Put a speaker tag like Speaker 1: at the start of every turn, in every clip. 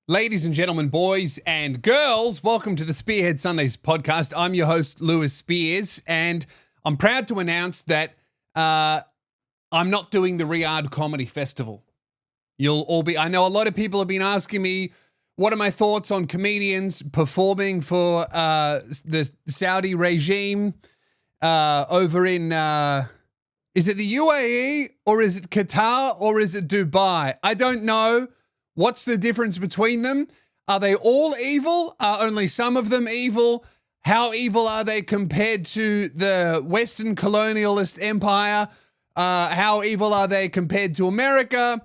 Speaker 1: Ladies and gentlemen, boys and girls, welcome to the Spearhead Sundays podcast. I'm your host, Lewis Spears, and I'm proud to announce that I'm not doing the Riyadh Comedy Festival. I know a lot of people have been asking me, what are my thoughts on comedians performing for the Saudi regime over in, is it the UAE or is it Qatar or is it Dubai? I don't know. What's the difference between them? Are they all evil? Are only some of them evil? How evil are they compared to the Western colonialist empire? How evil are they compared to America?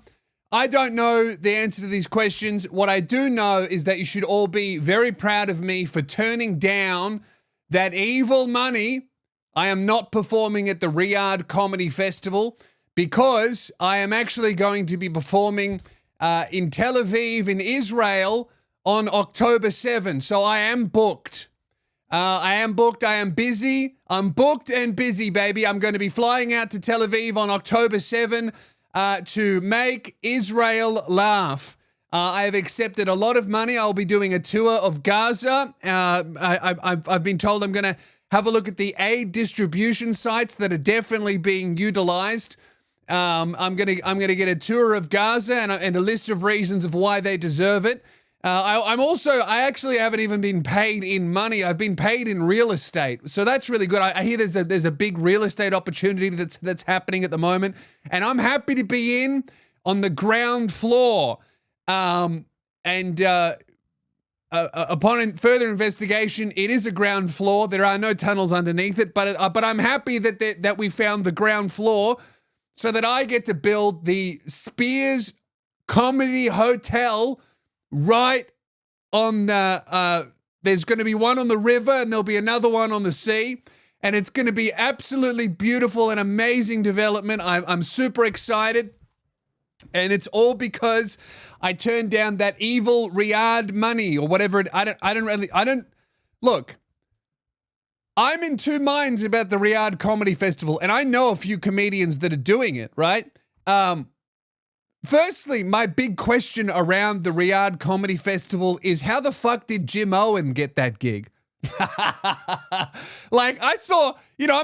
Speaker 1: I don't know the answer to these questions. What I do know is that you should all be very proud of me for turning down that evil money. I am not performing at the Riyadh Comedy Festival because I am actually going to be performing in Tel Aviv, in Israel, on October 7. So I am booked. I am busy. I'm booked and busy, baby. I'm going to be flying out to Tel Aviv on October 7 to make Israel laugh. I have accepted a lot of money. I'll be doing a tour of Gaza. I've been told I'm going to have a look at the aid distribution sites that are definitely being utilized. I'm gonna get a tour of Gaza and a list of reasons of why they deserve it. I actually haven't even been paid in money. I've been paid in real estate, so that's really good. I hear there's a big real estate opportunity that's happening at the moment, and I'm happy to be in on the ground floor. Upon further investigation, it is a ground floor. There are no tunnels underneath it, but I'm happy that we found the ground floor, so that I get to build the Spears Comedy Hotel right on there's going to be one on the river and there'll be another one on the sea. And it's going to be absolutely beautiful and amazing development. I'm super excited. And it's all because I turned down that evil Riyadh money or whatever. Look. I'm in two minds about the Riyadh Comedy Festival, and I know a few comedians that are doing it, right? Firstly, my big question around the Riyadh Comedy Festival is how the fuck did Jim Owen get that gig? Like, I'm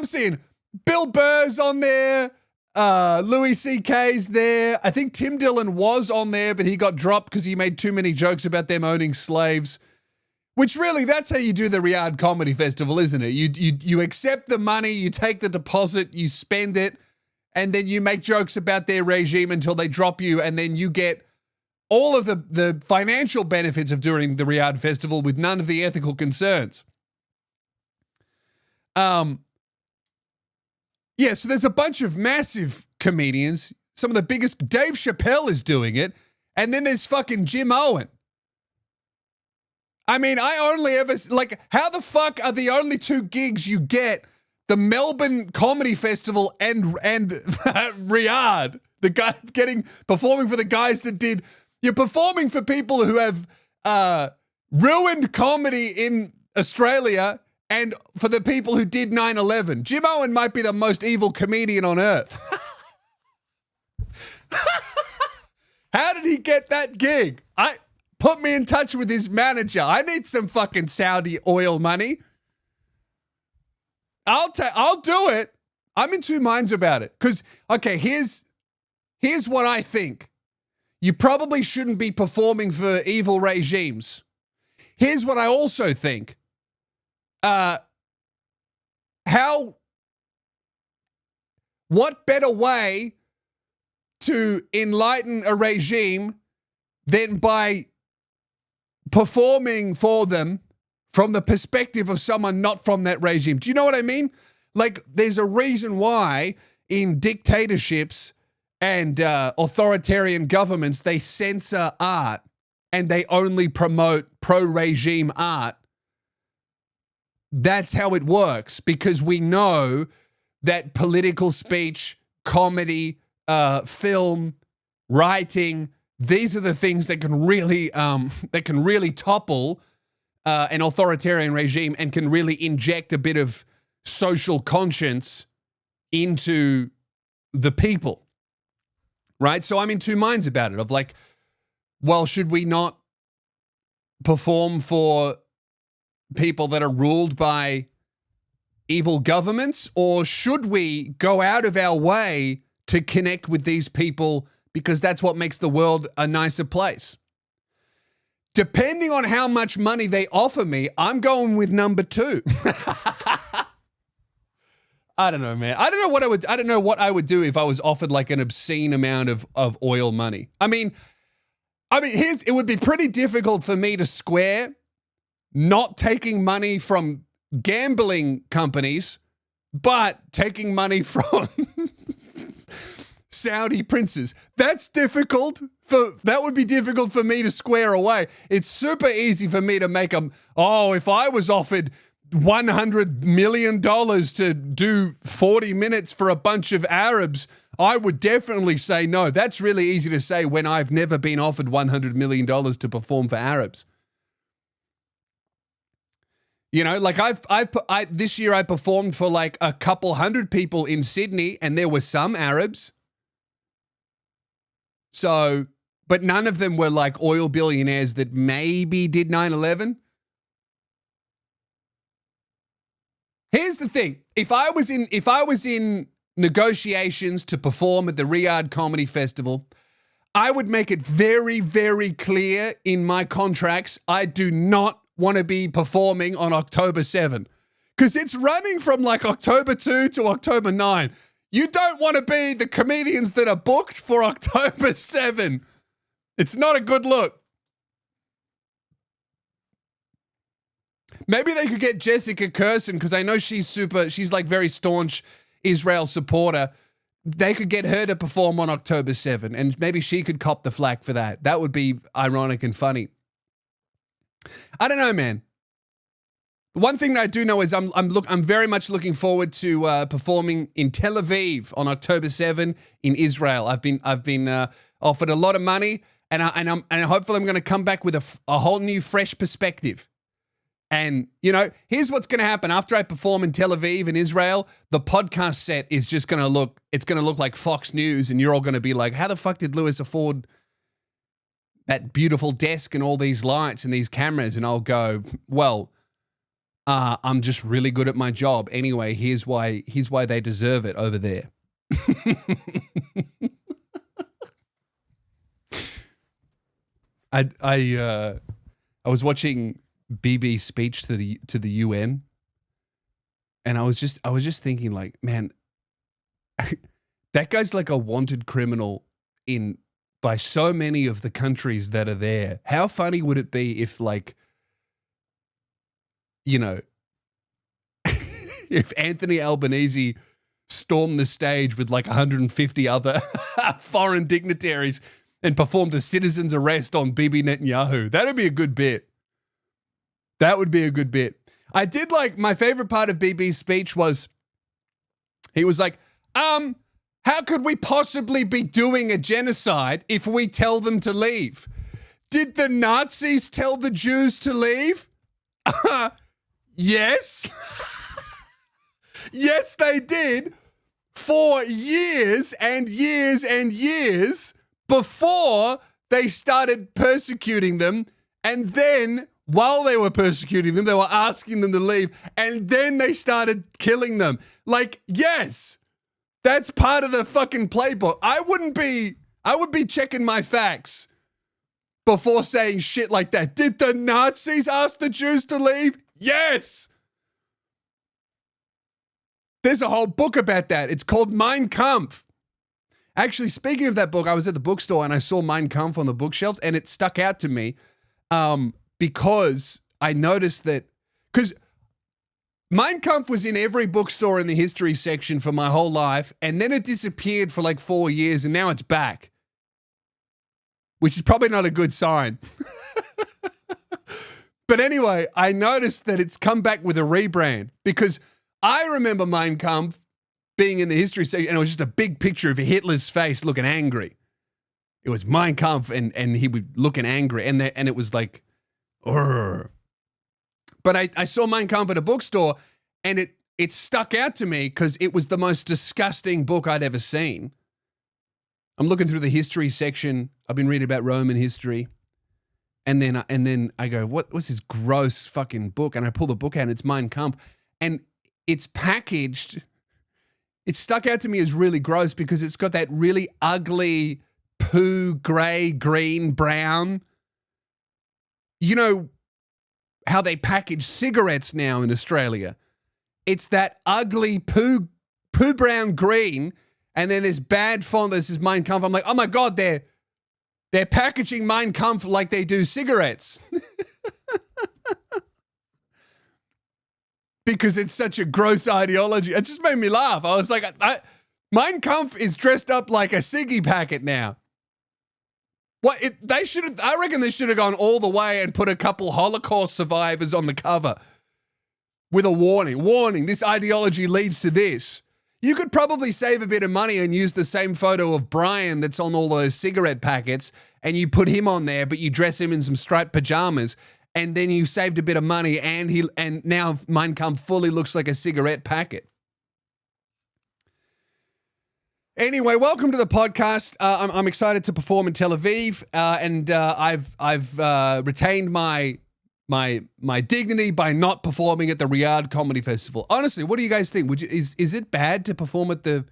Speaker 1: seeing Bill Burr's on there, Louis C.K.'s there. I think Tim Dillon was on there, but he got dropped because he made too many jokes about them owning slaves. Which really, that's how you do the Riyadh Comedy Festival, isn't it? You accept the money, you take the deposit, you spend it, and then you make jokes about their regime until they drop you, and then you get all of the financial benefits of doing the Riyadh Festival with none of the ethical concerns. So there's a bunch of massive comedians. Some of the biggest, Dave Chappelle is doing it, and then there's fucking Jim Owen. I mean, I only ever, how the fuck are the only two gigs you get the Melbourne Comedy Festival and Riyadh? The guy performing for the guys that did, you're performing for people who have ruined comedy in Australia and for the people who did 9/11. Jim Owen might be the most evil comedian on earth. How did he get that gig? Put me in touch with his manager. I need some fucking Saudi oil money. I'll do it. I'm in two minds about it. Because, okay, here's what I think. You probably shouldn't be performing for evil regimes. Here's what I also think. What better way to enlighten a regime than by performing for them from the perspective of someone not from that regime? Do you know what I mean? Like, there's a reason why in dictatorships and authoritarian governments, they censor art and they only promote pro-regime art. That's how it works, because we know that political speech, comedy, film, writing, these are the things that can really topple an authoritarian regime and can really inject a bit of social conscience into the people, right? So I'm in two minds about it of like, well, should we not perform for people that are ruled by evil governments, or should we go out of our way to connect with these people because that's what makes the world a nicer place? Depending on how much money they offer me, I'm going with number 2. I don't know, man. I don't know what I would do if I was offered like an obscene amount of oil money. I mean, it would be pretty difficult for me to square not taking money from gambling companies, but taking money from Saudi princes. That would be difficult for me to square away. It's super easy for me to make them, if I was offered $100 million to do 40 minutes for a bunch of Arabs, I would definitely say no. That's really easy to say when I've never been offered $100 million to perform for Arabs. You know, like this year I performed for like a couple hundred people in Sydney, and there were some Arabs. So, but none of them were like oil billionaires that maybe did 9/11. Here's the thing. If I was in negotiations to perform at the Riyadh Comedy Festival, I would make it very, very clear in my contracts I do not want to be performing on October 7, because it's running from like October 2 to October 9. You don't want to be the comedians that are booked for October 7. It's not a good look. Maybe they could get Jessica Kirsten, because I know she's like very staunch Israel supporter. They could get her to perform on October 7, and maybe she could cop the flack for that. That would be ironic and funny. I don't know, man. One thing that I do know is I'm very much looking forward to performing in Tel Aviv on October 7 in Israel. I've been offered a lot of money, and hopefully I'm going to come back with a whole new, fresh perspective. And, you know, here's what's going to happen. After I perform in Tel Aviv in Israel, the podcast set is just going to look like Fox News, and you're all going to be like, how the fuck did Lewis afford that beautiful desk and all these lights and these cameras? And I'll go, well, I'm just really good at my job. Anyway, here's why they deserve it over there. I was watching BB's speech to the UN, and I was just thinking, like, man, that guy's like a wanted criminal by so many of the countries that are there. How funny would it be if, like, you know, if Anthony Albanese stormed the stage with like 150 other foreign dignitaries and performed a citizen's arrest on Bibi Netanyahu? That'd be a good bit. That would be a good bit. I did like, my favorite part of BB's speech was, he was like, how could we possibly be doing a genocide if we tell them to leave? Did the Nazis tell the Jews to leave? Yes. Yes, they did, for years and years and years before they started persecuting them. And then, while they were persecuting them, they were asking them to leave, and then they started killing them. Like, yes, that's part of the fucking playbook. I would be checking my facts before saying shit like that. Did the Nazis ask the Jews to leave? Yes. There's a whole book about that. It's called Mein Kampf. Actually, speaking of that book, I was at the bookstore and I saw Mein Kampf on the bookshelves, and it stuck out to me because I noticed that, because Mein Kampf was in every bookstore in the history section for my whole life, and then it disappeared for like 4 years, and now it's back, which is probably not a good sign. But anyway, I noticed that it's come back with a rebrand, because I remember Mein Kampf being in the history section, and it was just a big picture of Hitler's face looking angry. It was Mein Kampf, and he was looking angry, and it was like, urgh. But I saw Mein Kampf at a bookstore, and it stuck out to me because it was the most disgusting book I'd ever seen. I'm looking through the history section. I've been reading about Roman history, And then I go, what's this gross fucking book? And I pull the book out and it's Mein Kampf. And it's packaged. It stuck out to me as really gross because it's got that really ugly poo, gray, green, brown. You know how they package cigarettes now in Australia? It's that ugly poo brown green. And then this bad font that says Mein Kampf. I'm like, oh my God, they're packaging Mein Kampf like they do cigarettes. Because it's such a gross ideology. It just made me laugh. I was like, Mein Kampf is dressed up like a ciggy packet now. I reckon they should have gone all the way and put a couple Holocaust survivors on the cover with a warning. Warning, this ideology leads to this. You could probably save a bit of money and use the same photo of Brian that's on all those cigarette packets and you put him on there, but you dress him in some striped pajamas and then you saved a bit of money and now Mein Kampf fully looks like a cigarette packet. Anyway, welcome to the podcast. I'm excited to perform in Tel Aviv, and I've retained my dignity by not performing at the Riyadh Comedy Festival. Honestly, what do you guys think? Is it bad to perform at the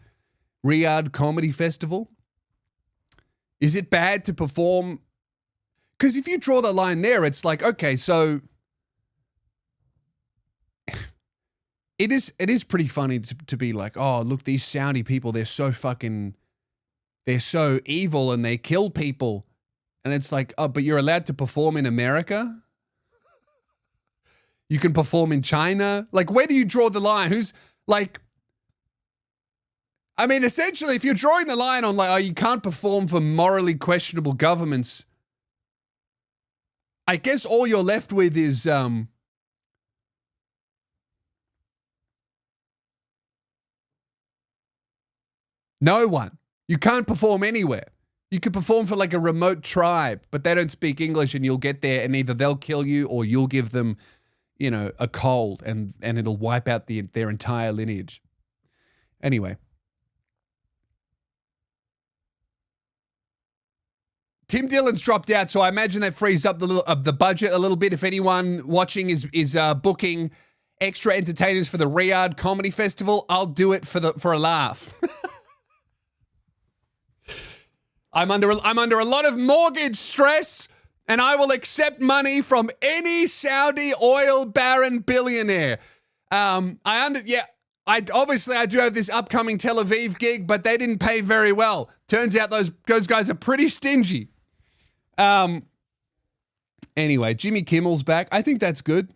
Speaker 1: Riyadh Comedy Festival? Is it bad to perform? Because if you draw the line there, it's like, okay, so it is pretty funny to be like, oh, look, these Saudi people, they're so evil and they kill people. And it's like, oh, but you're allowed to perform in America? You can perform in China? Like, where do you draw the line? Who's like, I mean, essentially, if you're drawing the line on like, oh, you can't perform for morally questionable governments, I guess all you're left with is no one. You can't perform anywhere. You could perform for like a remote tribe, but they don't speak English and you'll get there and either they'll kill you or you'll give them, you know, a cold and it'll wipe out their entire lineage. Anyway. Tim Dillon's dropped out, so I imagine that frees up the budget a little bit. If anyone watching is booking extra entertainers for the Riyadh Comedy Festival, I'll do it for a laugh. I'm under a lot of mortgage stress, and I will accept money from any Saudi oil baron billionaire. I do have this upcoming Tel Aviv gig, but they didn't pay very well. Turns out those guys are pretty stingy. Anyway, Jimmy Kimmel's back. I think that's good.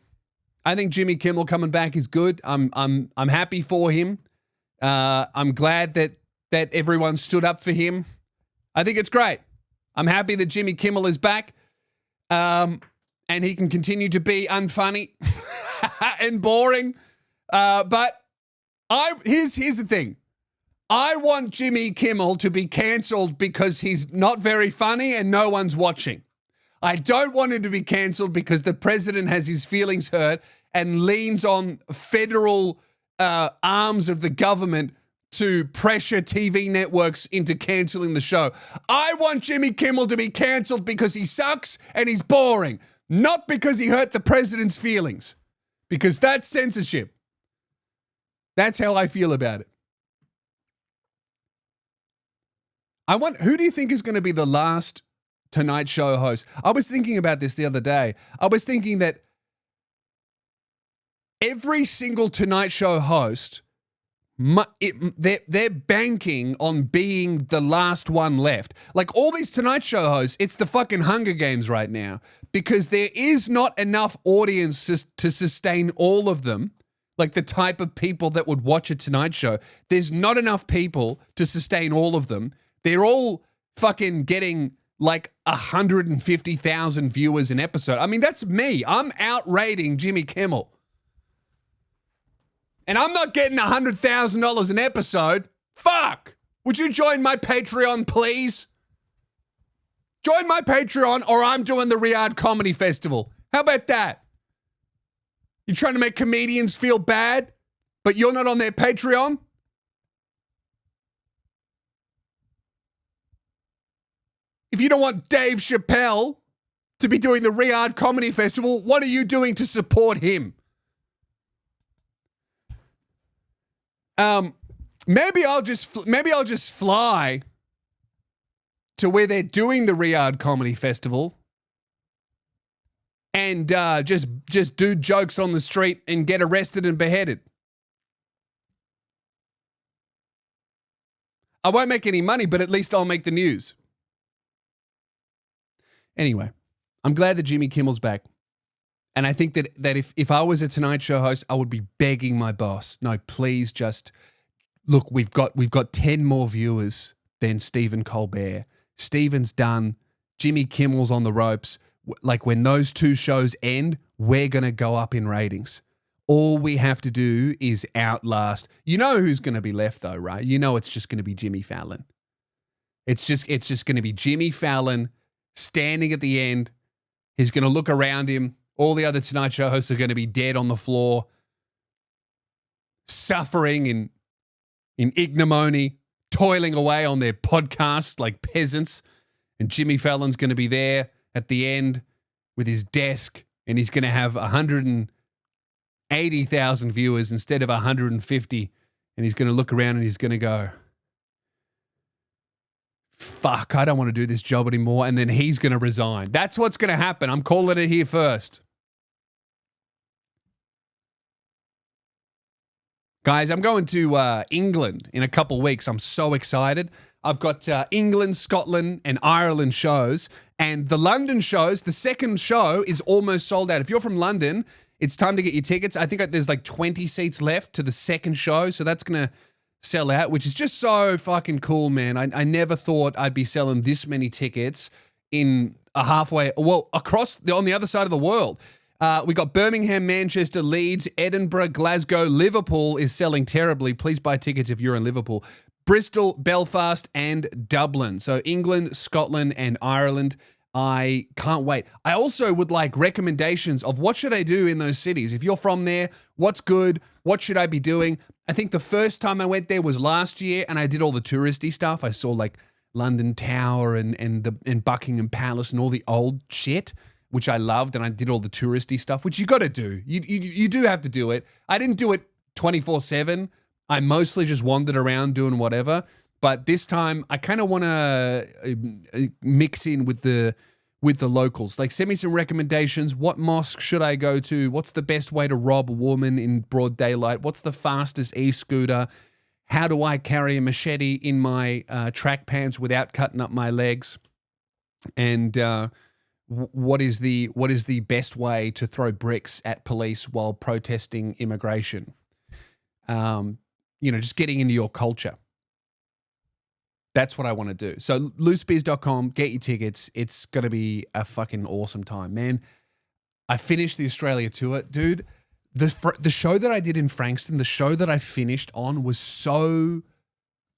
Speaker 1: I think Jimmy Kimmel coming back is good. I'm happy for him. I'm glad that everyone stood up for him. I think it's great. I'm happy that Jimmy Kimmel is back. And he can continue to be unfunny and boring. But here's the thing. I want Jimmy Kimmel to be cancelled because he's not very funny and no one's watching. I don't want him to be cancelled because the president has his feelings hurt and leans on federal arms of the government to pressure TV networks into cancelling the show. I want Jimmy Kimmel to be cancelled because he sucks and he's boring, not because he hurt the president's feelings, because that's censorship. That's how I feel about it. Who do you think is going to be the last Tonight Show host? I was thinking about this the other day. I was thinking that every single Tonight Show host, they're banking on being the last one left. Like all these Tonight Show hosts, it's the fucking Hunger Games right now because there is not enough audience to sustain all of them. Like the type of people that would watch a Tonight Show. There's not enough people to sustain all of them. They're all fucking getting like 150,000 viewers an episode. I mean, that's me. I'm outrating Jimmy Kimmel. And I'm not getting $100,000 an episode. Fuck. Would you join my Patreon, please? Join my Patreon or I'm doing the Riyadh Comedy Festival. How about that? You're trying to make comedians feel bad, but you're not on their Patreon? If you don't want Dave Chappelle to be doing the Riyadh Comedy Festival. What are you doing to support him? Maybe I'll just fly to where they're doing the Riyadh Comedy Festival and just do jokes on the street and get arrested and beheaded. I won't make any money, but at least I'll make the news. Anyway, I'm glad that Jimmy Kimmel's back. And I think that if I was a Tonight Show host, I would be begging my boss, no, please just look, we've got 10 more viewers than Stephen Colbert. Stephen's done. Jimmy Kimmel's on the ropes. Like when those two shows end, we're going to go up in ratings. All we have to do is outlast. You know who's going to be left though, right? You know it's just going to be Jimmy Fallon. It's just going to be Jimmy Fallon standing at the end. He's going to look around him. All the other Tonight Show hosts are going to be dead on the floor, suffering in ignominy, toiling away on their podcast like peasants. And Jimmy Fallon's going to be there at the end with his desk, and he's going to have 180,000 viewers instead of 150. And he's going to look around and he's going to go, fuck, I don't want to do this job anymore. And then he's going to resign. That's what's going to happen. I'm calling it here first. Guys, I'm going to England in a couple weeks. I'm so excited. I've got England, Scotland, and Ireland shows. And the London shows, the second show is almost sold out. If you're from London, it's time to get your tickets. I think there's like 20 seats left to the second show. So that's going to sell out, which is just so fucking cool, man. I never thought I'd be selling this many tickets in a halfway, well, on the other side of the world. We got Birmingham, Manchester, Leeds, Edinburgh, Glasgow, Liverpool is selling terribly. Please buy tickets if you're in Liverpool. Bristol, Belfast, and Dublin. So England, Scotland, and Ireland. I can't wait. I also would like recommendations of what should I do in those cities. If you're from there, what's good? What should I be doing? I think the first time I went there was last year, and I did all the touristy stuff. I saw like London Tower and Buckingham Palace and all the old shit, which I loved, and I did all the touristy stuff, which you got to do. You do have to do it. I didn't do it 24/7. I mostly just wandered around doing whatever. But this time, I kind of want to mix in with the locals. Like, send me some recommendations. What mosque should I go to? What's the best way to rob a woman in broad daylight? What's the fastest e-scooter? How do I carry a machete in my track pants without cutting up my legs? And what is the best way to throw bricks at police while protesting immigration? Just getting into your culture. That's what I want to do. So loosebeers.com, get your tickets. It's going to be a fucking awesome time, man. I finished the Australia tour. Dude, the show that I did in Frankston, the show that I finished on was so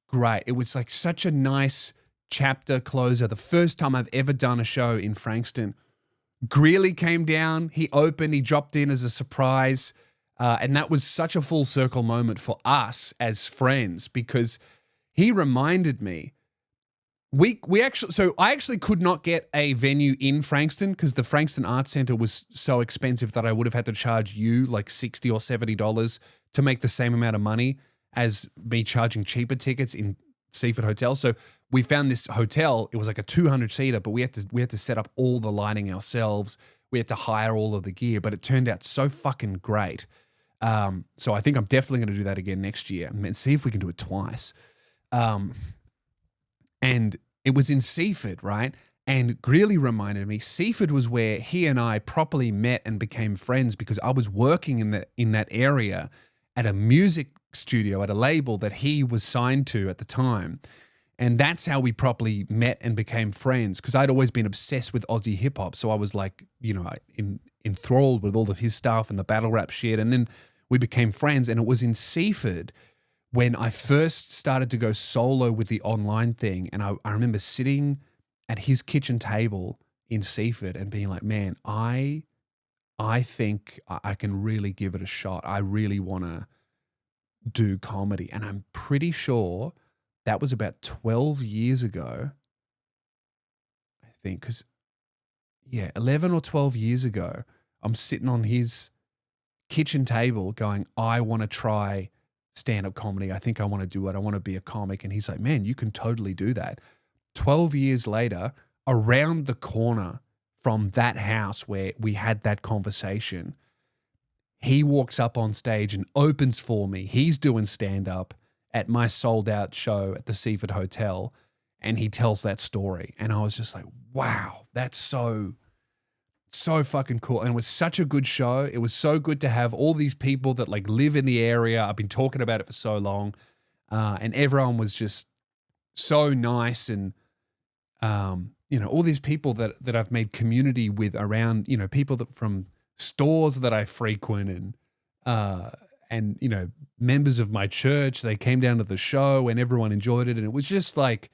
Speaker 1: great. It was like such a nice chapter closer. The first time I've ever done a show in Frankston. Greeley came down. He opened. He dropped in as a surprise. And that was such a full circle moment for us as friends because he reminded me, I actually could not get a venue in Frankston because the Frankston Arts Centre was so expensive that I would have had to charge you like $60 or $70 to make the same amount of money as me charging cheaper tickets in Seaford Hotel. So we found this hotel. It was like a 200-seater, but we had to set up all the lighting ourselves. We had to hire all of the gear, but it turned out so fucking great. So I think I'm definitely going to do that again next year and see if we can do it twice. And it was in Seaford, right? And Greeley reminded me, Seaford was where he and I properly met and became friends because I was working in that area at a music studio, at a label that he was signed to at the time. And that's how we properly met and became friends because I'd always been obsessed with Aussie hip hop. So I was like, enthralled with all of his stuff and the battle rap shit. And then we became friends. And it was in Seaford when I first started to go solo with the online thing. And I remember sitting at his kitchen table in Seaford and being like, man, I think I can really give it a shot. I really want to do comedy. And I'm pretty sure that was about 12 years ago, I think, because 11 or 12 years ago, I'm sitting on his kitchen table going, I want to try stand-up comedy. I think I want to do it. I want to be a comic. And he's like, man, you can totally do that. 12 years later, around the corner from that house where we had that conversation, he walks up on stage and opens for me. He's doing stand-up at my sold-out show at the Seaford Hotel, and he tells that story. And I was just like, wow, that's so fucking cool. And it was such a good show. It was so good to have all these people that like live in the area. I've been talking about it for so long. And everyone was just so nice. And, all these people that I've made community with around, people that from stores that I frequent and members of my church, they came down to the show and everyone enjoyed it. And it was just like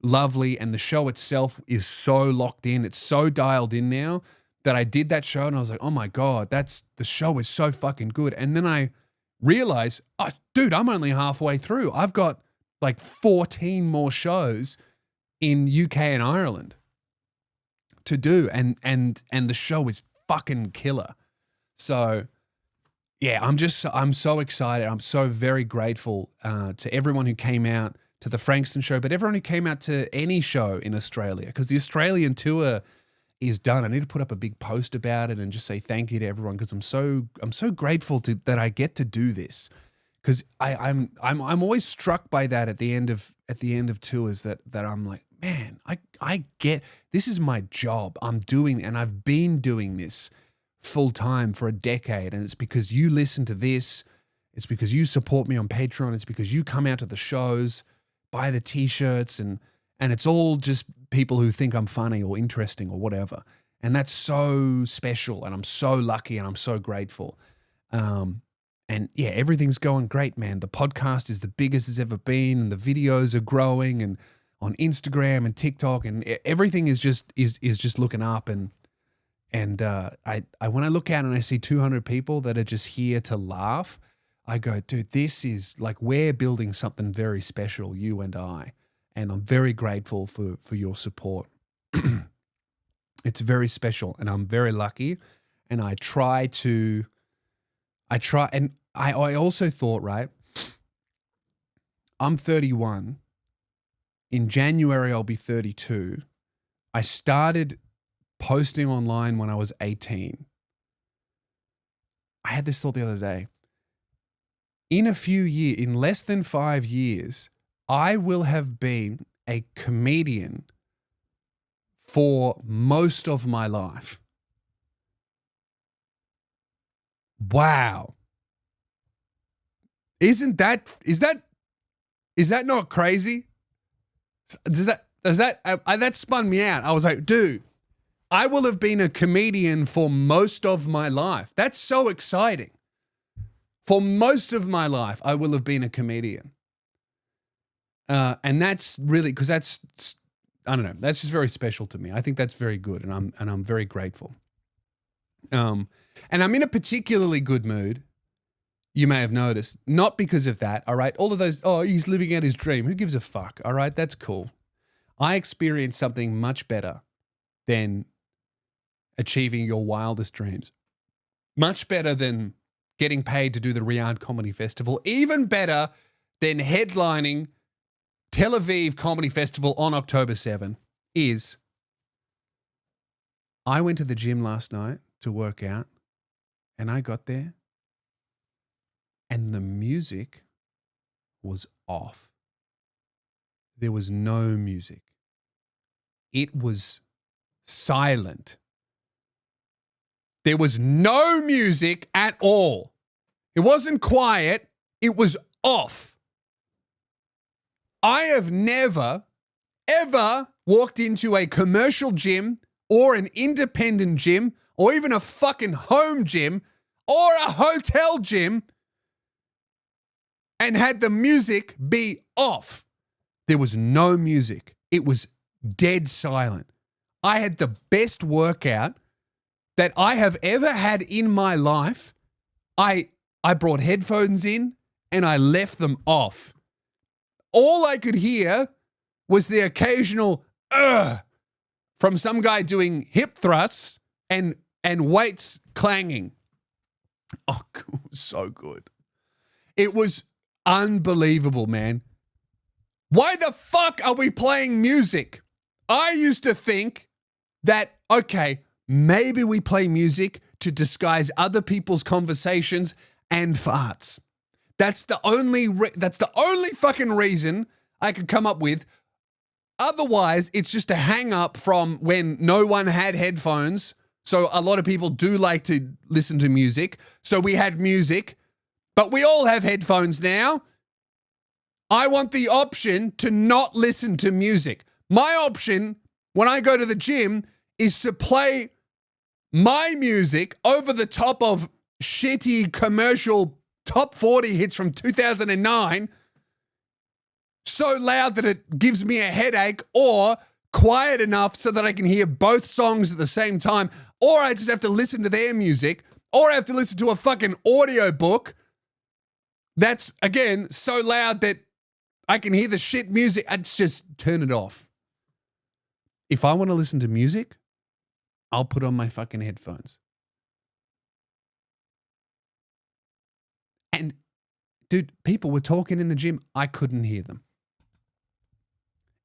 Speaker 1: lovely. And the show itself is so locked in. It's so dialed in now that I did that show and I was like, oh my God, the show is so fucking good. And then I realized, oh, dude, I'm only halfway through. I've got like 14 more shows in UK and Ireland to do. And the show is fucking killer. So yeah, I'm so excited. I'm so very grateful to everyone who came out to the Frankston show, but everyone who came out to any show in Australia, because the Australian tour is done. I need to put up a big post about it and just say thank you to everyone, because I'm so grateful that I get to do this, because I'm always struck by that at the end of tours that I'm like, man, I get, this is my job. I'm doing, and I've been doing this full time for a decade, and it's because you listen to this, it's because you support me on Patreon, it's because you come out to the shows, buy the t-shirts, and it's all just people who think I'm funny or interesting or whatever. And that's so special, and I'm so lucky, and I'm so grateful. And yeah, everything's going great, man. The podcast is the biggest it's ever been, and the videos are growing, and on Instagram and TikTok, and everything is just looking up. And I when I look out and I see 200 people that are just here to laugh, I go, dude, this is like, we're building something very special, you and I. And I'm very grateful for your support. It's very special, and I'm very lucky. And I also thought, right, I'm 31. In January, I'll be 32. I started posting online when I was 18. I had this thought the other day. In less than 5 years, I will have been a comedian for most of my life. Wow. Is that not crazy? That spun me out. I was like, dude, I will have been a comedian for most of my life. That's so exciting. For most of my life, I will have been a comedian. And that's really, because I don't know, that's just very special to me. I think that's very good, and I'm very grateful. And I'm in a particularly good mood, you may have noticed, not because of that, all right? All of those, oh, he's living out his dream. Who gives a fuck, all right? That's cool. I experienced something much better than achieving your wildest dreams. Much better than getting paid to do the Riyadh Comedy Festival. Even better than headlining Tel Aviv Comedy Festival on October 7 is I went to the gym last night to work out, and I got there and the music was off. There was no music. It was silent. There was no music at all. It wasn't quiet. It was off. I have never, ever walked into a commercial gym or an independent gym or even a fucking home gym or a hotel gym and had the music be off. There was no music. It was dead silent. I had the best workout that I have ever had in my life. I brought headphones in and I left them off. All I could hear was the occasional from some guy doing hip thrusts and weights clanging. Oh, it was so good. It was unbelievable, man. Why the fuck are we playing music? I used to think that, okay, maybe we play music to disguise other people's conversations and farts. That's the only fucking reason I could come up with. Otherwise, it's just a hang up from when no one had headphones. So a lot of people do like to listen to music. So we had music, but we all have headphones now. I want the option to not listen to music. My option when I go to the gym is to play my music over the top of shitty commercial top 40 hits from 2009 so loud that it gives me a headache, or quiet enough so that I can hear both songs at the same time, or I just have to listen to their music, or I have to listen to a fucking audio book that's, again, so loud that I can hear the shit music. I just turn it off. If I want to listen to music, I'll put on my fucking headphones. And, dude, people were talking in the gym. I couldn't hear them.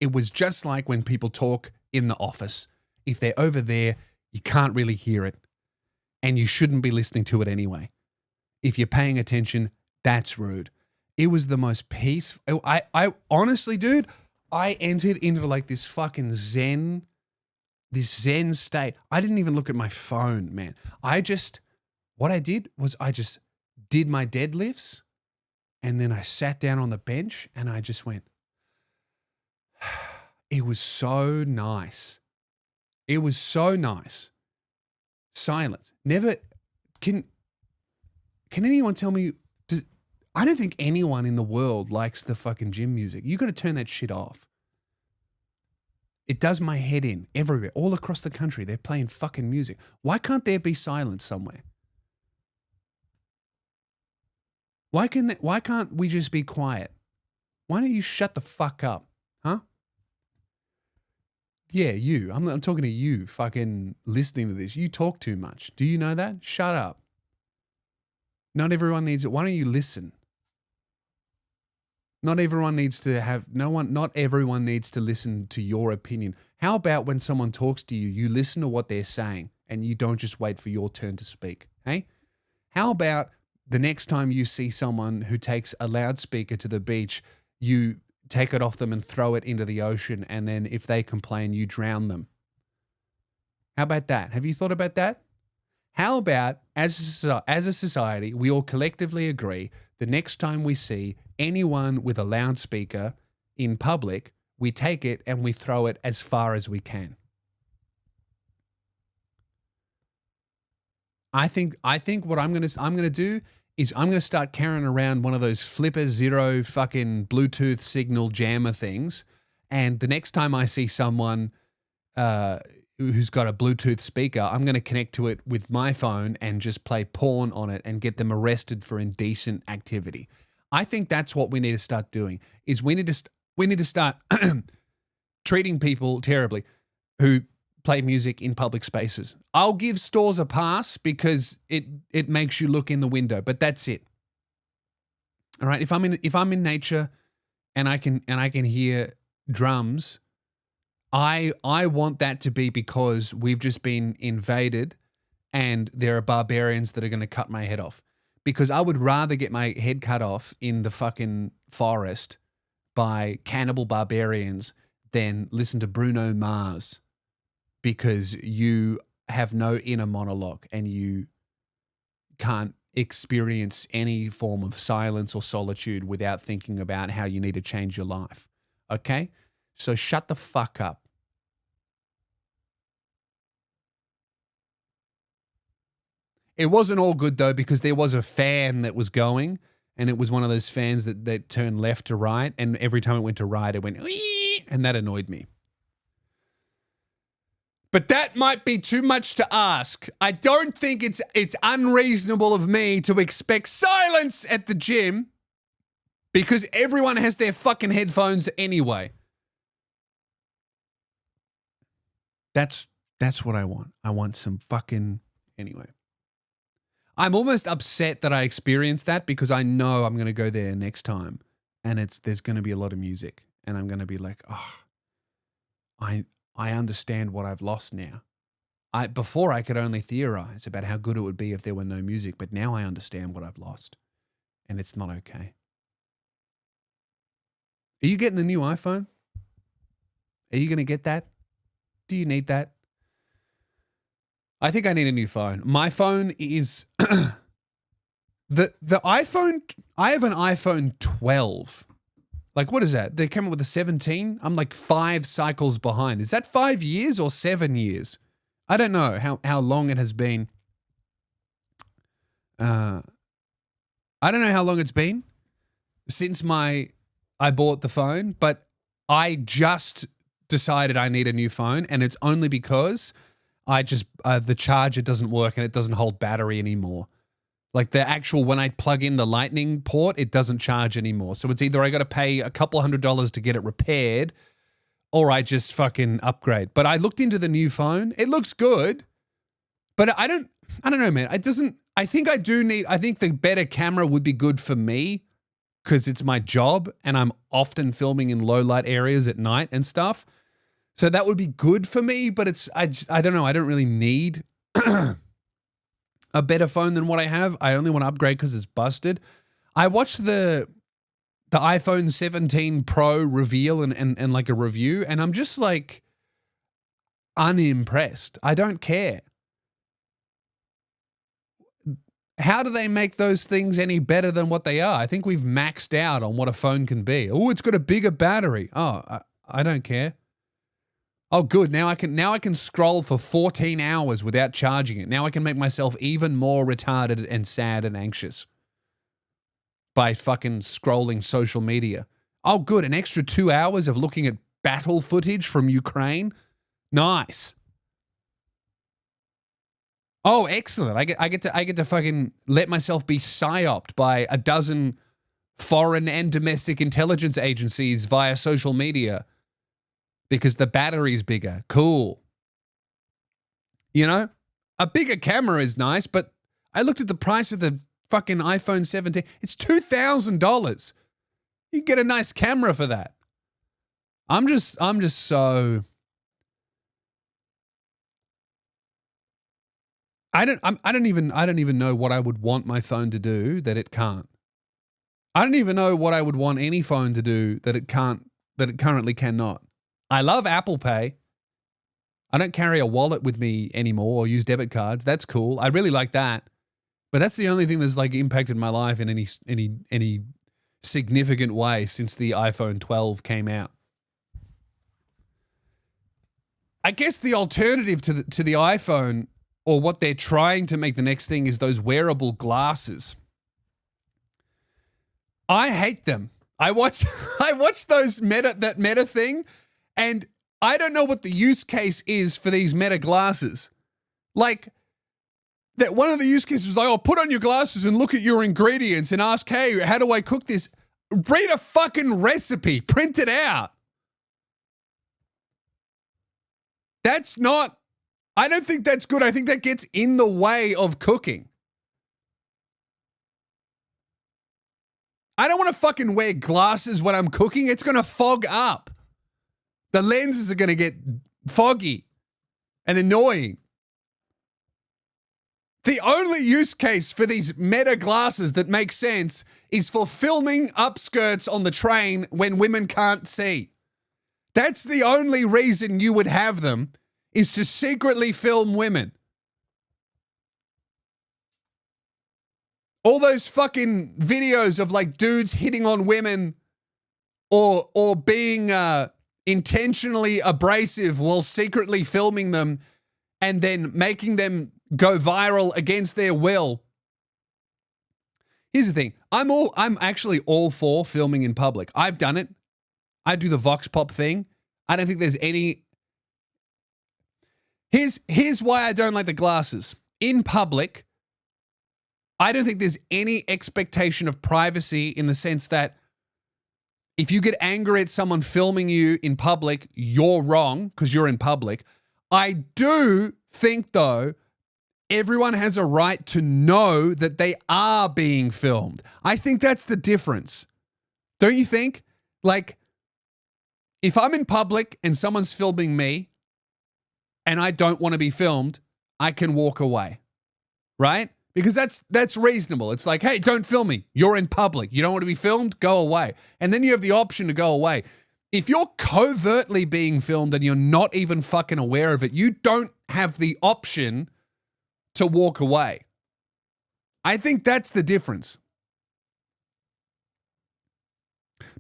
Speaker 1: It was just like when people talk in the office. If they're over there, you can't really hear it. And you shouldn't be listening to it anyway. If you're paying attention, that's rude. It was the most peaceful. I honestly, dude, I entered into like this fucking zen state. I didn't even look at my phone, man. What I did was I just did my deadlifts, and then I sat down on the bench and I just went. It was so nice. It was so nice. Silence. Never can anyone tell me? I don't think anyone in the world likes the fucking gym music. You got to turn that shit off. It does my head in everywhere, all across the country. They're playing fucking music. Why can't there be silence somewhere? Why can't we just be quiet? Why don't you shut the fuck up, huh? Yeah, you. I'm talking to you, fucking listening to this. You talk too much. Do you know that? Shut up. Not everyone needs it. Why don't you listen? Not everyone needs to listen to your opinion. How about when someone talks to you, you listen to what they're saying and you don't just wait for your turn to speak, hey? How about the next time you see someone who takes a loudspeaker to the beach, you take it off them and throw it into the ocean, and then if they complain, you drown them? How about that? Have you thought about that? How about, as a society, we all collectively agree the next time we see anyone with a loudspeaker in public, we take it and we throw it as far as we can? I think what I'm gonna do is I'm gonna start carrying around one of those Flipper Zero fucking Bluetooth signal jammer things, and the next time I see someone who's got a Bluetooth speaker, I'm going to connect to it with my phone and just play porn on it and get them arrested for indecent activity. I think that's what we need to start doing. Is we need to start treating people terribly who play music in public spaces. I'll give stores a pass because it makes you look in the window, but that's it. All right, if I'm in nature and I can hear drums, I want that to be because we've just been invaded and there are barbarians that are going to cut my head off. Because I would rather get my head cut off in the fucking forest by cannibal barbarians than listen to Bruno Mars because you have no inner monologue and you can't experience any form of silence or solitude without thinking about how you need to change your life. Okay? So shut the fuck up. It wasn't all good, though, because there was a fan that was going, and it was one of those fans that turned left to right, and every time it went to right, it went, wee, and that annoyed me. But that might be too much to ask. I don't think it's unreasonable of me to expect silence at the gym because everyone has their fucking headphones anyway. That's what I want. I want some fucking... Anyway. I'm almost upset that I experienced that because I know I'm going to go there next time and there's going to be a lot of music and I'm going to be like, oh, I understand what I've lost now. Before I could only theorize about how good it would be if there were no music, but now I understand what I've lost and it's not okay. Are you getting the new iPhone? Are you going to get that? Do you need that? I think I need a new phone. My phone is the iPhone. I have an iPhone 12. Like, what is that? They came up with a 17. I'm like 5 cycles behind. Is that 5 years or 7 years? I don't know how long it has been. I don't know how long it's been since I bought the phone, but I just decided I need a new phone, and it's only because the charger doesn't work and it doesn't hold battery anymore. Like the actual, when I plug in the lightning port, it doesn't charge anymore. So it's either I got to pay a couple $100s to get it repaired or I just fucking upgrade. But I looked into the new phone. It looks good, but I don't know, man. I think the better camera would be good for me because it's my job and I'm often filming in low light areas at night and stuff. So that would be good for me, but I don't know. I don't really need a better phone than what I have. I only want to upgrade because it's busted. I watched the iPhone 17 Pro reveal and like a review, and I'm just like unimpressed. I don't care. How do they make those things any better than what they are? I think we've maxed out on what a phone can be. Oh, it's got a bigger battery. Oh, I don't care. Oh, good. Now I can scroll for 14 hours without charging it. Now I can make myself even more retarded and sad and anxious by fucking scrolling social media. Oh, good. An extra 2 hours of looking at battle footage from Ukraine. Nice. Oh, excellent. I get to fucking let myself be psyoped by a dozen foreign and domestic intelligence agencies via social media. Because the battery's bigger. Cool. You know, a bigger camera is nice, but I looked at the price of the fucking iPhone 17. It's $2,000. You can get a nice camera for that. I'm just so... I don't even know what I would want my phone to do that it can't. I don't even know what I would want any phone to do that it currently cannot. I love Apple Pay. I don't carry a wallet with me anymore or use debit cards. That's cool. I really like that. But that's the only thing that's like impacted my life in any significant way since the iPhone 12 came out. I guess the alternative to the iPhone, or what they're trying to make the next thing, is those wearable glasses. I hate them. I watched those Meta thing. And I don't know what the use case is for these Meta glasses. Like, that one of the use cases was like, oh, put on your glasses and look at your ingredients and ask, hey, how do I cook this? Read a fucking recipe. Print it out. That's not... I don't think that's good. I think that gets in the way of cooking. I don't want to fucking wear glasses when I'm cooking. It's going to fog up. The lenses are going to get foggy and annoying. The only use case for these Meta glasses that makes sense is for filming upskirts on the train when women can't see. That's the only reason you would have them, is to secretly film women. All those fucking videos of like dudes hitting on women or being intentionally abrasive while secretly filming them and then making them go viral against their will. Here's the thing. I'm actually all for filming in public. I've done it. I do the Vox Pop thing. I don't think there's any... Here's why I don't like the glasses. In public, I don't think there's any expectation of privacy in the sense that if you get angry at someone filming you in public, you're wrong because you're in public. I do think, though, everyone has a right to know that they are being filmed. I think that's the difference. Don't you think? Like, if I'm in public and someone's filming me and I don't want to be filmed, I can walk away, right? Because that's reasonable. It's like, hey, don't film me. You're in public. You don't want to be filmed? Go away. And then you have the option to go away. If you're covertly being filmed and you're not even fucking aware of it, you don't have the option to walk away. I think that's the difference.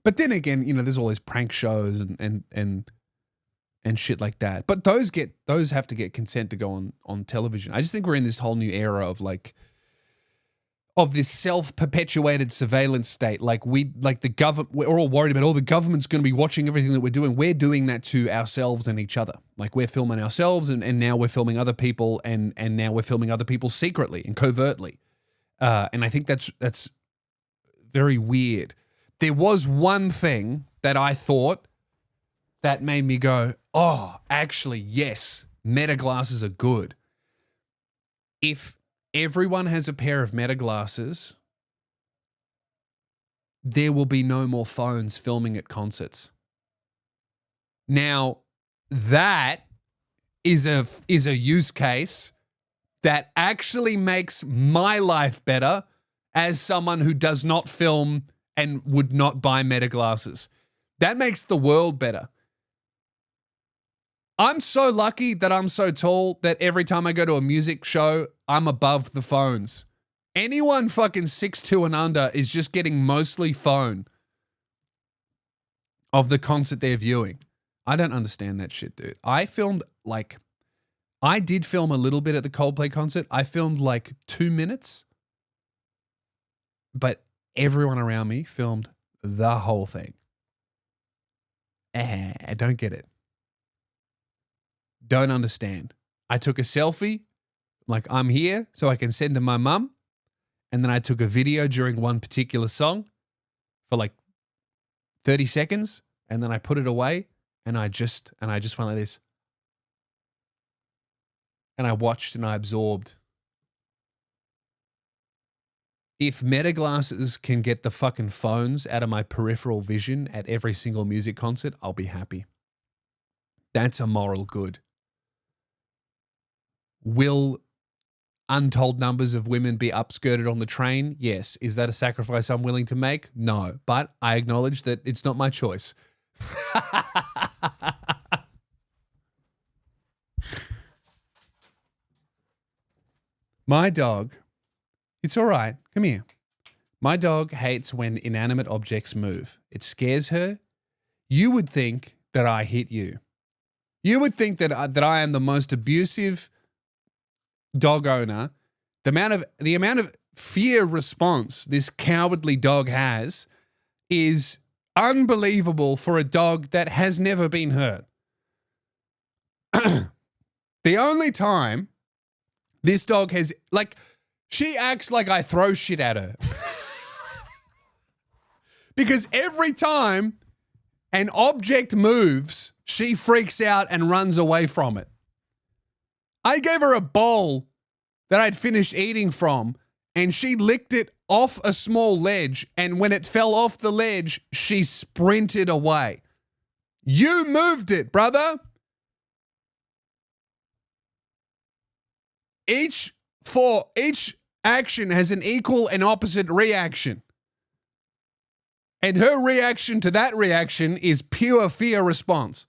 Speaker 1: But then again, you know, there's all these prank shows and shit like that. But those have to get consent to go on television. I just think we're in this whole new era of this self-perpetuated surveillance state. Like the government, we're all worried about, the government's going to be watching everything that we're doing. We're doing that to ourselves and each other. Like we're filming ourselves and now we're filming other people and now we're filming other people secretly and covertly. And I think that's very weird. There was one thing that I thought that made me go, oh, actually, yes, Meta glasses are good. If everyone has a pair of Meta glasses, there will be no more phones filming at concerts. Now, that is a use case that actually makes my life better as someone who does not film and would not buy Meta glasses. That makes the world better. I'm so lucky that I'm so tall that every time I go to a music show, I'm above the phones. Anyone fucking 6'2" and under is just getting mostly phone of the concert they're viewing. I don't understand that shit, dude. I did film a little bit at the Coldplay concert. I filmed like 2 minutes, but everyone around me filmed the whole thing. I don't get it. Don't understand. I took a selfie, like I'm here, so I can send to my mum. And then I took a video during one particular song for like 30 seconds. And then I put it away and I just went like this. And I watched and I absorbed. If Meta glasses can get the fucking phones out of my peripheral vision at every single music concert, I'll be happy. That's a moral good. Will untold numbers of women be upskirted on the train? Yes. Is that a sacrifice I'm willing to make? No. But I acknowledge that it's not my choice. My dog, it's all right. Come here. My dog hates when inanimate objects move. It scares her. You would think that I hit you. You would think that I am the most abusive dog owner. The amount of fear response this cowardly dog has is unbelievable for a dog that has never been hurt. The only time this dog has, like, she acts like I throw shit at her. Because every time an object moves, she freaks out and runs away from it. I gave her a bowl that I'd finished eating from, and she licked it off a small ledge, and when it fell off the ledge, she sprinted away. You moved it, brother. Each action has an equal and opposite reaction. And her reaction to that reaction is pure fear response.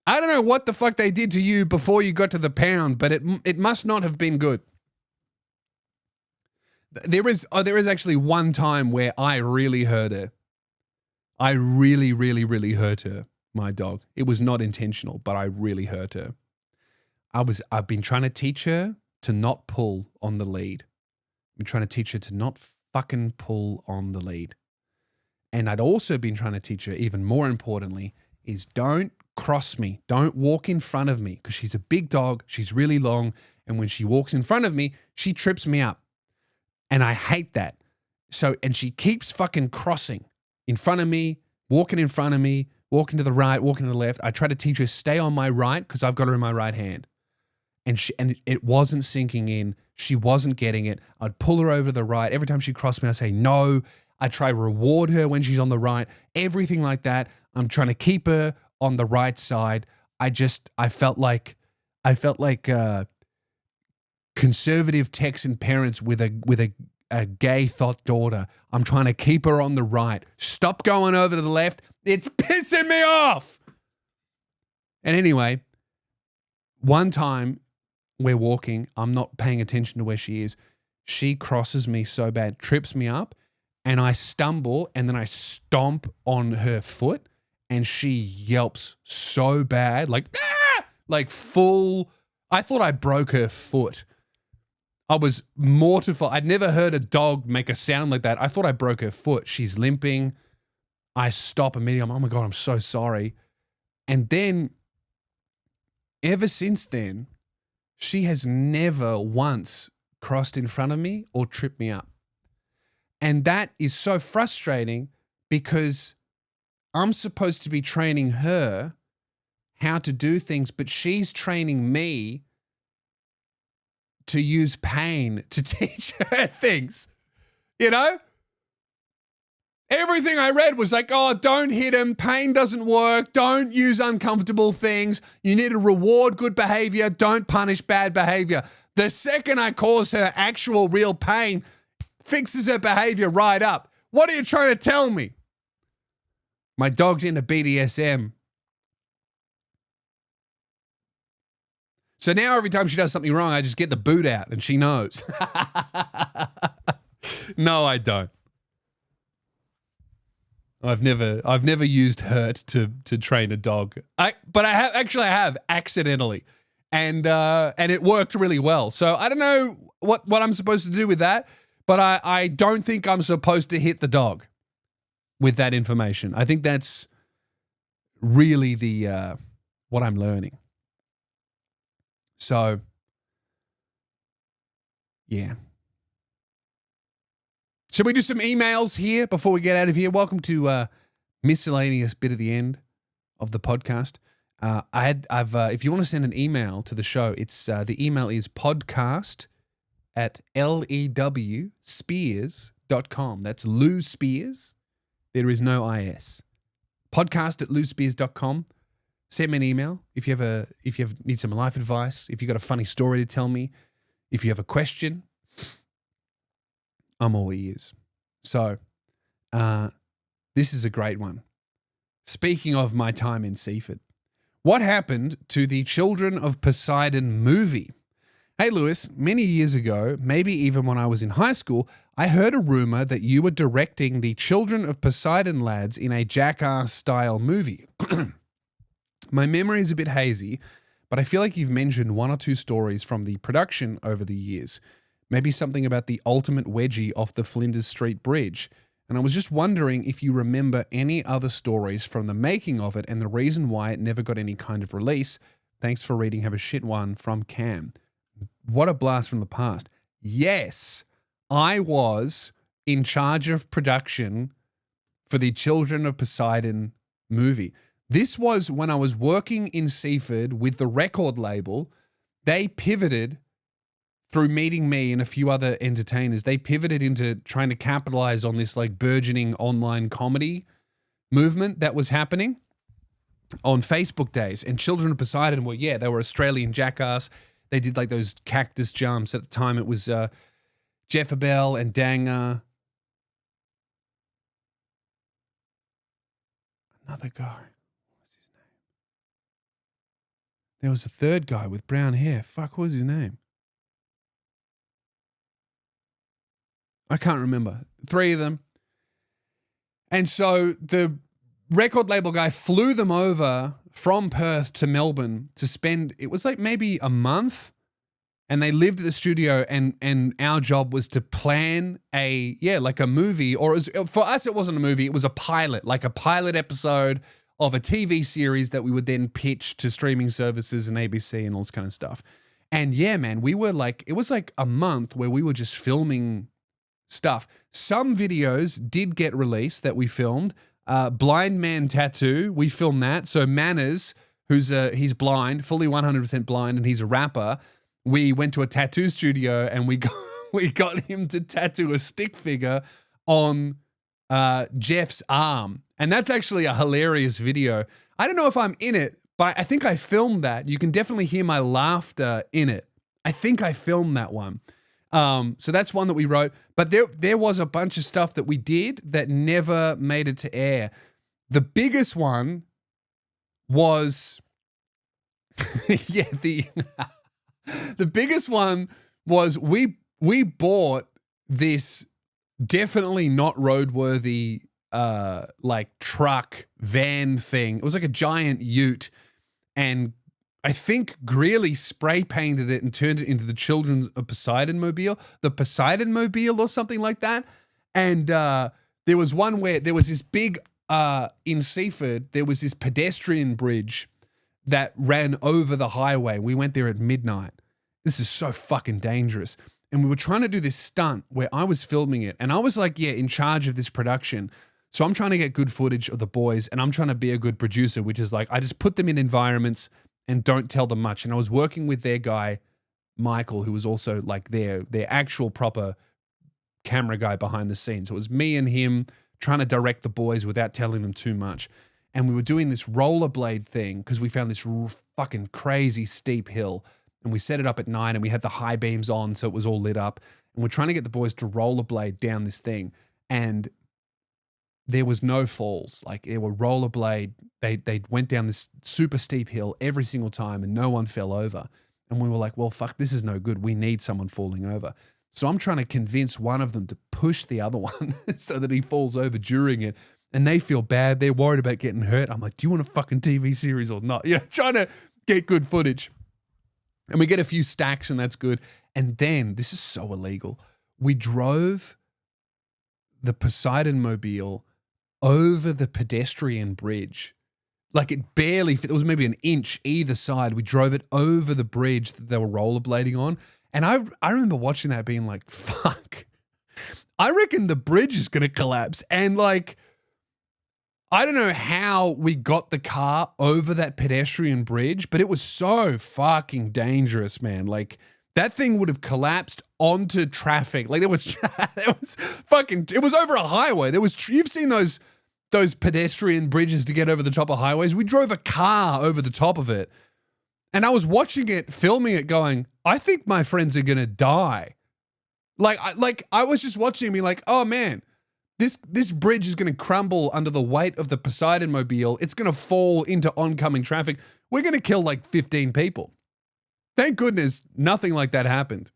Speaker 1: I don't know what the fuck they did to you before you got to the pound, but it must not have been good. There is actually one time where I really hurt her. I really, really, really hurt her, my dog. It was not intentional, but I really hurt her. I've been trying to teach her to not pull on the lead. I've been trying to teach her to not fucking pull on the lead. And I'd also been trying to teach her, even more importantly, is don't cross me. Don't walk in front of me, because she's a big dog. She's really long. And when she walks in front of me, she trips me up. And I hate that. And she keeps fucking crossing in front of me, walking in front of me, walking to the right, walking to the left. I try to teach her stay on my right because I've got her in my right hand. And it wasn't sinking in. She wasn't getting it. I'd pull her over to the right. Every time she crossed me, I say no. I try to reward her when she's on the right. Everything like that. I'm trying to keep her on the right side. I felt like conservative Texan parents with a gay thought daughter. I'm trying to keep her on the right. Stop going over to the left. It's pissing me off. And anyway, one time we're walking. I'm not paying attention to where she is. She crosses me so bad, trips me up, and I stumble, and then I stomp on her foot, and she yelps so bad, like, ah! Like full. I thought I broke her foot. I was mortified. I'd never heard a dog make a sound like that. I thought I broke her foot. She's limping. I stop immediately. Oh my God, I'm so sorry. And then, ever since then, she has never once crossed in front of me or tripped me up. And that is so frustrating because I'm supposed to be training her how to do things, but she's training me to use pain to teach her things. You know? Everything I read was like, oh, don't hit him. Pain doesn't work. Don't use uncomfortable things. You need to reward good behavior. Don't punish bad behavior. The second I cause her actual real pain, fixes her behavior right up. What are you trying to tell me? My dog's into BDSM. So now every time she does something wrong, I just get the boot out and she knows. No, I don't. I've never used hurt to train a dog. But I have accidentally, and it worked really well. So I don't know what I'm supposed to do with that, but I don't think I'm supposed to hit the dog with that information. I think that's really the what I'm learning. So yeah. Should we do some emails here before we get out of here? Welcome to miscellaneous bit at the end of the podcast. If you want to send an email to the show, it's the email is podcast@lewspears.com. That's Lou Spears. There is no IS. Podcast@lewspears.com. Send me an email if you need some life advice, if you've got a funny story to tell me, if you have a question. I'm all ears. So, this is a great one. Speaking of my time in Seaford, what happened to the Children of Poseidon movie? Hey, Lewis, many years ago, maybe even when I was in high school, I heard a rumor that you were directing the Children of Poseidon lads in a Jackass-style movie. My memory is a bit hazy, but I feel like you've mentioned one or two stories from the production over the years. Maybe something about the ultimate wedgie off the Flinders Street Bridge. And I was just wondering if you remember any other stories from the making of it and the reason why it never got any kind of release. Thanks for reading. Have a shit one from Cam. What a blast from the past. Yes, I was in charge of production for the Children of Poseidon movie. This was when I was working in Seaford with the record label. They pivoted through meeting me and a few other entertainers. They pivoted into trying to capitalize on this like burgeoning online comedy movement that was happening on Facebook days. And Children of Poseidon were, they were Australian Jackass. They did like those cactus jumps. At the time, it was Jeffabel and Danger. Another guy. What's his name? There was a third guy with brown hair. Fuck, what was his name? I can't remember. 3 of them. And so the record label guy flew them over from Perth to Melbourne to spend, it was like maybe a month. And they lived at the studio and our job was to plan a movie, or for us, it wasn't a movie. It was a pilot, like a pilot episode of a TV series that we would then pitch to streaming services and ABC and all this kind of stuff. And yeah, man, we were like, it was like a month where we were just filming stuff. Some videos did get released that we filmed. Blind man tattoo. We filmed that. So Manners, he's blind, fully 100% blind, and he's a rapper. We went to a tattoo studio and we got him to tattoo a stick figure on Jeff's arm. And that's actually a hilarious video. I don't know if I'm in it, but I think I filmed that. You can definitely hear my laughter in it. I think I filmed that one. So that's one that we wrote. But there was a bunch of stuff that we did that never made it to air. The biggest one was, the biggest one was we bought this definitely not roadworthy like truck van thing. It was like a giant ute, and I think Greeley spray painted it and turned it into the children's Poseidon mobile, the Poseidon mobile or something like that. And there was one where there was this big in Seaford, there was this pedestrian bridge that ran over the highway. We went there at midnight. This is so fucking dangerous. And we were trying to do this stunt where I was filming it, and I was like, in charge of this production. So I'm trying to get good footage of the boys, and I'm trying to be a good producer, which is like, I just put them in environments and don't tell them much. And I was working with their guy, Michael, who was also like their actual proper camera guy behind the scenes. So it was me and him trying to direct the boys without telling them too much. And we were doing this rollerblade thing because we found this fucking crazy steep hill. And we set it up at night and we had the high beams on so it was all lit up. And we're trying to get the boys to rollerblade down this thing. And there was no falls. Like, there were rollerblade. They went down this super steep hill every single time and no one fell over. And we were like, well, fuck, this is no good. We need someone falling over. So I'm trying to convince one of them to push the other one so that he falls over during it. And they feel bad. They're worried about getting hurt. I'm like, do you want a fucking TV series or not? Trying to get good footage. And we get a few stacks and that's good. And then, this is so illegal, we drove the Poseidon mobile over the pedestrian bridge. Like, it barely fit. It was maybe an inch either side. We drove it over the bridge that they were rollerblading on. And I remember watching that being like, fuck, I reckon the bridge is going to collapse. And like, I don't know how we got the car over that pedestrian bridge, but it was so fucking dangerous, man. Like, that thing would have collapsed onto traffic. Like, it was over a highway. You've seen those pedestrian bridges to get over the top of highways. We drove a car over the top of it. And I was watching it, filming it, going, I think my friends are going to die. I was just watching and being like, oh man, this bridge is going to crumble under the weight of the Poseidon mobile. It's going to fall into oncoming traffic. We're going to kill like 15 people. Thank goodness nothing like that happened.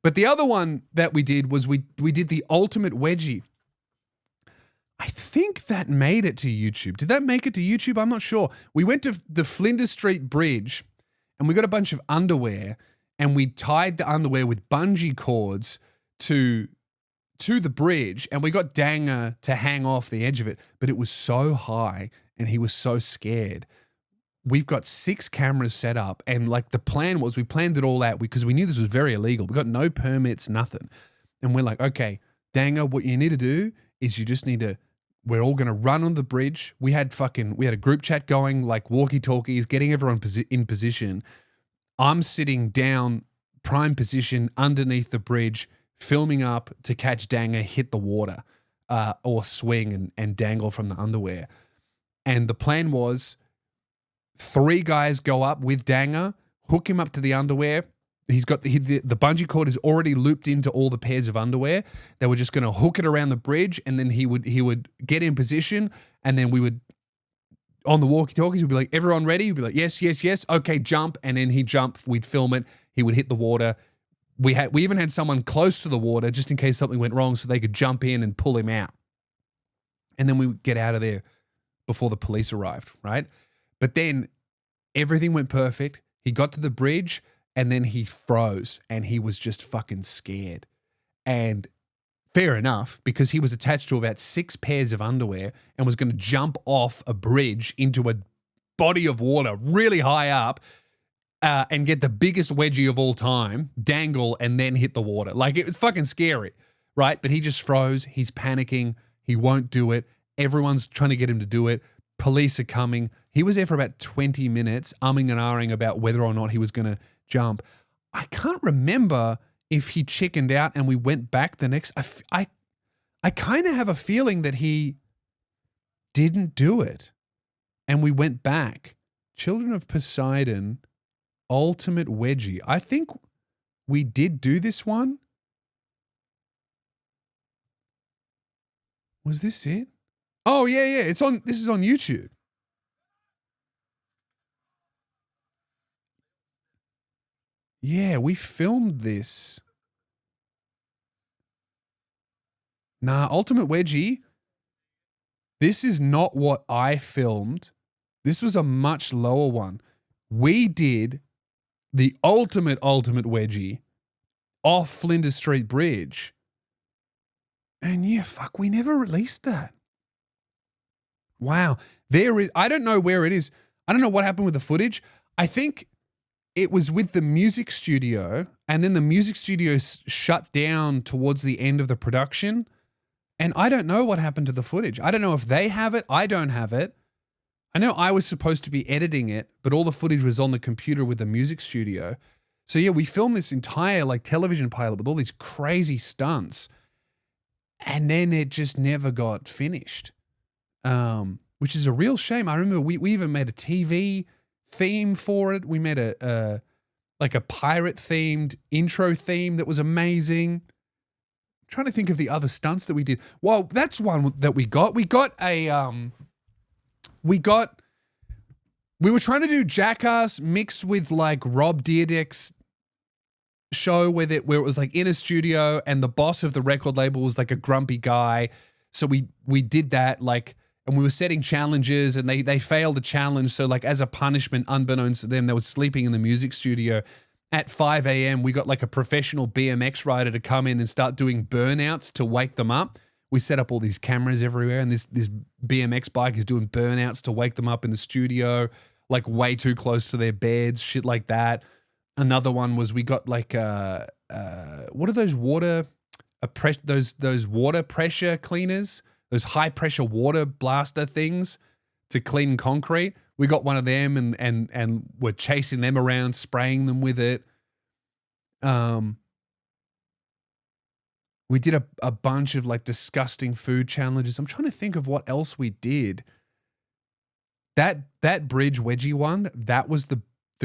Speaker 1: But the other one that we did was we did the ultimate wedgie. I think that made it to YouTube. Did that make it to YouTube? I'm not sure. We went to the Flinders Street Bridge and we got a bunch of underwear and we tied the underwear with bungee cords to the bridge, and we got Danger to hang off the edge of it, but it was so high and he was so scared. We've got 6 cameras set up, and like the plan was, we planned it all out because we knew this was very illegal. We got no permits, nothing. And we're like, okay, Danger, what you need to do is we're all going to run on the bridge. We had a group chat going, like walkie-talkies, getting everyone in position. I'm sitting down, prime position underneath the bridge, filming up to catch Danger hit the water or swing and dangle from the underwear. And the plan was 3 guys go up with Danger, hook him up to the underwear. He's got the bungee cord is already looped into all the pairs of underwear. They were just going to hook it around the bridge, and then he would get in position, and then we would, on the walkie-talkies, we'd be like, everyone ready? We'd be like, yes, yes, yes. Okay, jump. And then he'd jump. We'd film it. He would hit the water. We even had someone close to the water just in case something went wrong so they could jump in and pull him out. And then we would get out of there before the police arrived, right? But then everything went perfect. He got to the bridge and then he froze and he was just fucking scared. And fair enough, because he was attached to about 6 pairs of underwear and was going to jump off a bridge into a body of water really high up, and get the biggest wedgie of all time, dangle, and then hit the water. Like, it was fucking scary, right? But he just froze. He's panicking. He won't do it. Everyone's trying to get him to do it. Police are coming. He was there for about 20 minutes, umming and ahhing about whether or not he was going to jump. I can't remember if he chickened out and we went back the next. I kind of have a feeling that he didn't do it, and we went back. Children of Poseidon, Ultimate Wedgie. I think we did do this one. Was this it? Oh, yeah. It's on. This is on YouTube. Yeah, we filmed this. Nah, Ultimate Wedgie. This is not what I filmed. This was a much lower one. We did the ultimate Wedgie off Flinders Street Bridge. And yeah, fuck, we never released that. Wow. There is, I don't know where it is. I don't know what happened with the footage. I think it was with the music studio, and then the music studio shut down towards the end of the production. And I don't know what happened to the footage. I don't know if they have it. I don't have it. I know I was supposed to be editing it, but all the footage was on the computer with the music studio. So yeah, we filmed this entire like television pilot with all these crazy stunts. And then it just never got finished, which is a real shame. I remember we even made a TV theme for it. We made a pirate themed intro theme that was amazing. I'm trying to think of the other stunts that we did. Well, that's one that we got. We were trying to do Jackass mixed with like Rob Dyrdek's show where it was like in a studio and the boss of the record label was like a grumpy guy. So we did that, like, and we were setting challenges and they failed a challenge. So like as a punishment, unbeknownst to them, they were sleeping in the music studio. At 5 a.m., we got like a professional BMX rider to come in and start doing burnouts to wake them up. We set up all these cameras everywhere, and this BMX bike is doing burnouts to wake them up in the studio, like way too close to their beds, shit like that. Another one was we got like what are those water pressure cleaners, those high pressure water blaster things to clean concrete. We got one of them and we're chasing them around, spraying them with it. We did a bunch of like disgusting food challenges. I'm trying to think of what else we did. That bridge wedgie one, that was the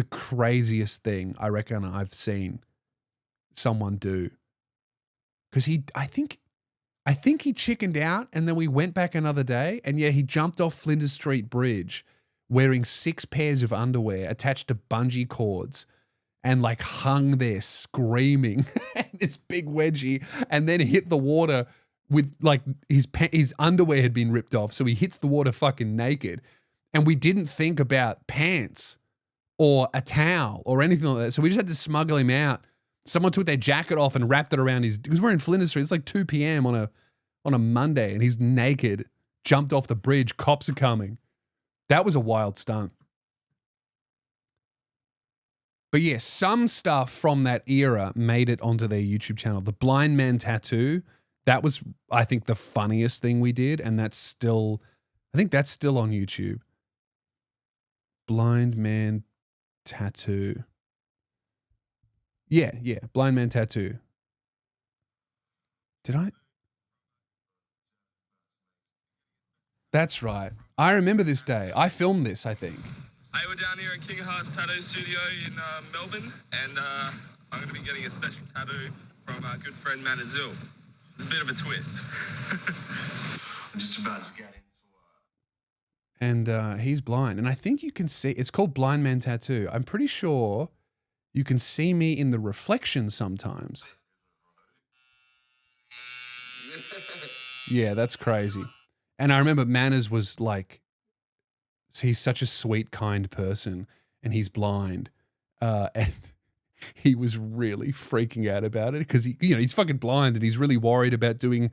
Speaker 1: craziest thing I reckon I've seen someone do. Because I think he chickened out, and then we went back another day, and yeah, he jumped off Flinders Street Bridge wearing 6 pairs of underwear attached to bungee cords and like hung there screaming this big wedgie, and then hit the water with like his underwear had been ripped off. So he hits the water fucking naked, and we didn't think about pants or a towel or anything like that. So we just had to smuggle him out. Someone took their jacket off and wrapped it around because we're in Flinders Street. It's like 2 p.m. on a Monday, and he's naked, jumped off the bridge. Cops are coming. That was a wild stunt. But yeah, some stuff from that era made it onto their YouTube channel. The blind man tattoo, that was, I think, the funniest thing we did, and I think that's still on YouTube. Blind man tattoo. Yeah, blind man tattoo. Did I? That's right. I remember this day. I filmed this, I think.
Speaker 2: Hey, we're down here at King Haas Tattoo Studio in Melbourne, and I'm going to be getting a special tattoo from our good friend Manazil. It's a bit of a twist. I'm just about to get into
Speaker 1: And he's blind. And I think you can see, it's called Blind Man Tattoo. I'm pretty sure you can see me in the reflection sometimes. Yeah, that's crazy. And I remember Manners was like, he's such a sweet, kind person, and he's blind. And he was really freaking out about it because he's fucking blind, and he's really worried about doing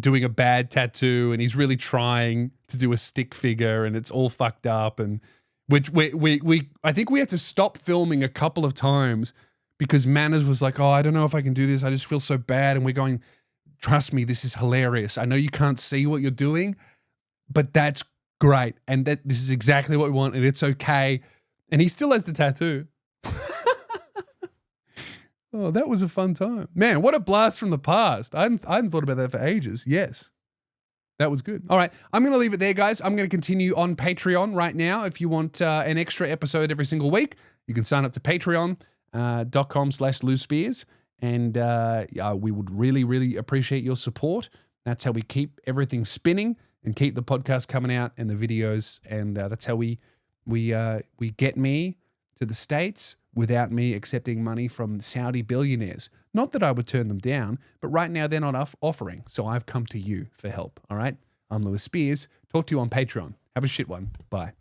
Speaker 1: a bad tattoo, and he's really trying to do a stick figure, and it's all fucked up. And which I think we had to stop filming a couple of times because Manners was like, "Oh, I don't know if I can do this. I just feel so bad." And we're going, "Trust me, this is hilarious. I know you can't see what you're doing, but that's great. And this is exactly what we want, and it's okay. And he still has the tattoo. Oh, that was a fun time. Man, what a blast from the past. I hadn't thought about that for ages. Yes. That was good. All right. I'm going to leave it there, guys. I'm going to continue on Patreon right now. If you want an extra episode every single week, you can sign up to patreon.com/LouSpears. And we would really, really appreciate your support. That's how we keep everything spinning and keep the podcast coming out and the videos. And that's how we get me to the States without me accepting money from Saudi billionaires. Not that I would turn them down, but right now they're not offering. So I've come to you for help. All right. I'm Lewis Spears. Talk to you on Patreon. Have a shit one. Bye.